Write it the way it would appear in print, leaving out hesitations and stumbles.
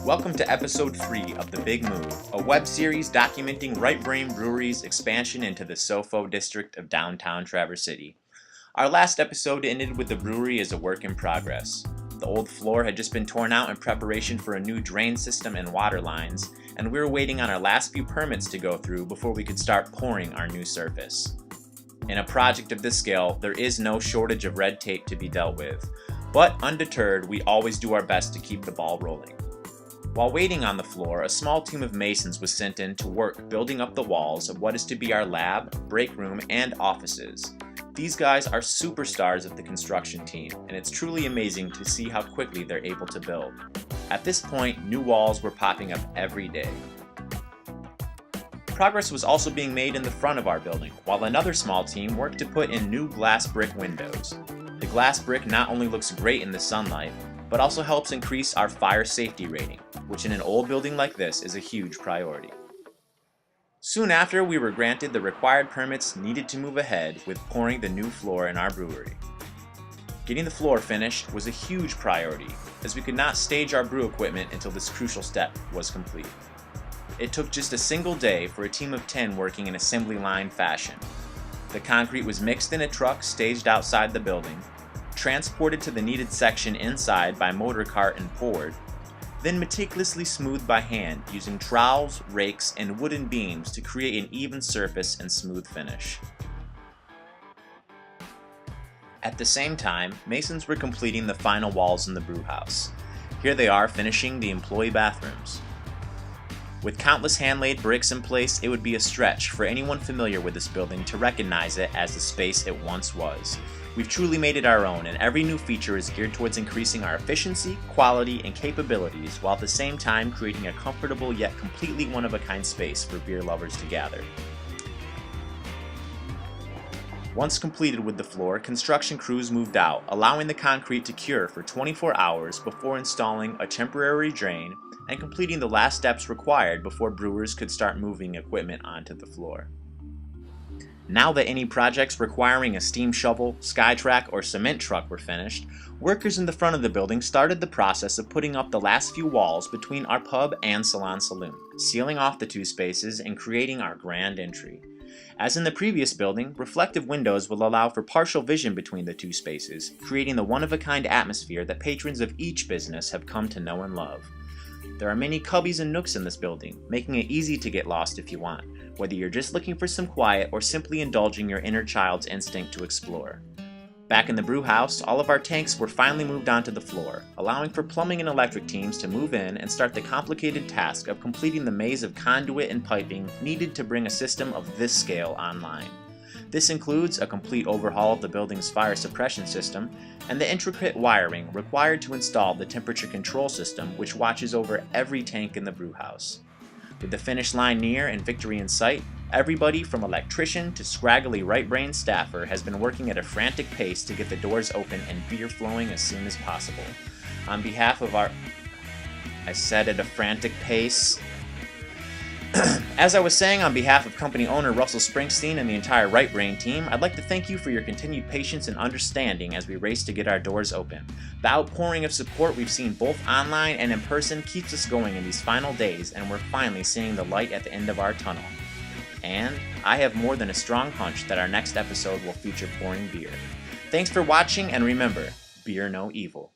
Welcome to episode 3 of The Big Move, a web series documenting Right Brain Brewery's expansion into the Sofo district of downtown Traverse City. Our last episode ended with the brewery as a work in progress. The old floor had just been torn out in preparation for a new drain system and water lines, and we were waiting on our last few permits to go through before we could start pouring our new surface. In a project of this scale, there is no shortage of red tape to be dealt with, but undeterred, we always do our best to keep the ball rolling. While waiting on the floor, a small team of masons was sent in to work building up the walls of what is to be our lab, break room, and offices. These guys are superstars of the construction team, and it's truly amazing to see how quickly they're able to build. At this point, new walls were popping up every day. Progress was also being made in the front of our building, while another small team worked to put in new glass brick windows. The glass brick not only looks great in the sunlight, but also helps increase our fire safety rating, which in an old building like this is a huge priority. Soon after, we were granted the required permits needed to move ahead with pouring the new floor in our brewery. Getting the floor finished was a huge priority, as we could not stage our brew equipment until this crucial step was complete. It took just a single day for a team of 10 working in assembly line fashion. The concrete was mixed in a truck staged outside the building, transported to the needed section inside by motor cart and poured, then meticulously smoothed by hand using trowels, rakes, and wooden beams to create an even surface and smooth finish. At the same time, masons were completing the final walls in the brew house. Here they are finishing the employee bathrooms. With countless hand-laid bricks in place, it would be a stretch for anyone familiar with this building to recognize it as the space it once was. We've truly made it our own, and every new feature is geared towards increasing our efficiency, quality, and capabilities, while at the same time creating a comfortable yet completely one-of-a-kind space for beer lovers to gather. Once completed with the floor, construction crews moved out, allowing the concrete to cure for 24 hours before installing a temporary drain and completing the last steps required before brewers could start moving equipment onto the floor. Now that any projects requiring a steam shovel, SkyTrack, or cement truck were finished, workers in the front of the building started the process of putting up the last few walls between our pub and salon saloon, sealing off the two spaces and creating our grand entry. As in the previous building, reflective windows will allow for partial vision between the two spaces, creating the one-of-a-kind atmosphere that patrons of each business have come to know and love. There are many cubbies and nooks in this building, making it easy to get lost if you want, whether you're just looking for some quiet or simply indulging your inner child's instinct to explore. Back in the brew house, all of our tanks were finally moved onto the floor, allowing for plumbing and electric teams to move in and start the complicated task of completing the maze of conduit and piping needed to bring a system of this scale online. This includes a complete overhaul of the building's fire suppression system and the intricate wiring required to install the temperature control system which watches over every tank in the brew house. With the finish line near and victory in sight, everybody from electrician to scraggly right brain staffer has been working at a frantic pace to get the doors open and beer flowing as soon as possible. On behalf of our... I said at a frantic pace. As I was saying, on behalf of company owner Russell Springsteen and the entire Right Brain team, I'd like to thank you for your continued patience and understanding as we race to get our doors open. The outpouring of support we've seen both online and in person keeps us going in these final days, and we're finally seeing the light at the end of our tunnel. And I have more than a strong hunch that our next episode will feature pouring beer. Thanks for watching, and remember, beer no evil.